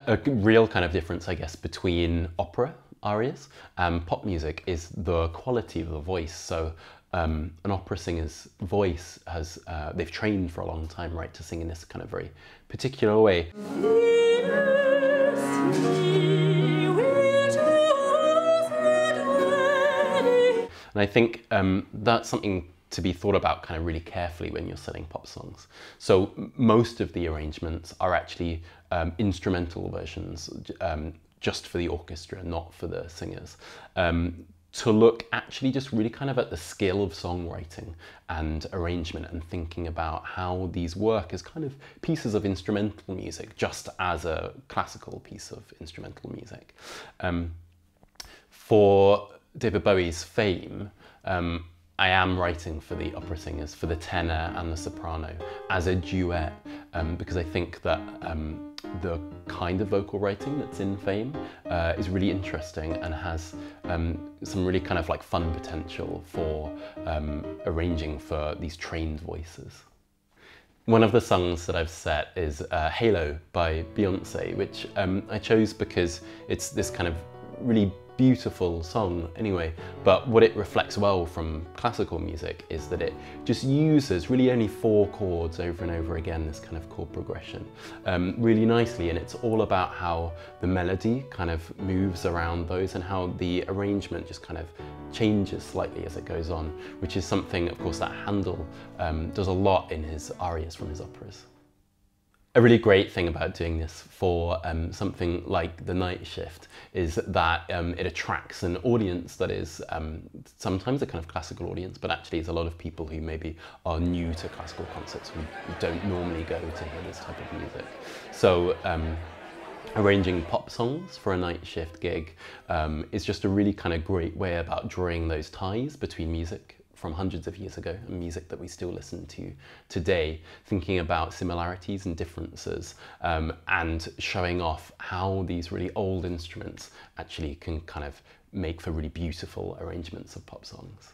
A real kind of difference, I guess, between opera arias and pop music is the quality of the voice. So an opera singer's voice has, they've trained for a long time, right, to sing in this kind of very particular way. And I think that's something to be thought about kind of really carefully when you're studying pop songs. So most of the arrangements are actually instrumental versions, just for the orchestra, not for the singers. To look actually just really kind of at the skill of songwriting and arrangement and thinking about how these work as kind of pieces of instrumental music, just as a classical piece of instrumental music. For David Bowie's Fame, I am writing for the opera singers, for the tenor and the soprano, as a duet, because I think that the kind of vocal writing that's in Fame is really interesting and has some really kind of like fun potential for arranging for these trained voices. One of the songs that I've set is Halo by Beyoncé, which I chose because it's this kind of really beautiful song anyway, but what it reflects well from classical music is that it just uses really only 4 chords over and over again, this kind of chord progression, really nicely, and it's all about how the melody kind of moves around those and how the arrangement just kind of changes slightly as it goes on, which is something, of course, that Handel does a lot in his arias from his operas. A really great thing about doing this for something like The Night Shift is that it attracts an audience that is sometimes a kind of classical audience, but actually is a lot of people who maybe are new to classical concerts, who don't normally go to hear this type of music. So arranging pop songs for a night shift gig is just a really kind of great way about drawing those ties between music from hundreds of years ago and music that we still listen to today, thinking about similarities and differences, and showing off how these really old instruments actually can kind of make for really beautiful arrangements of pop songs.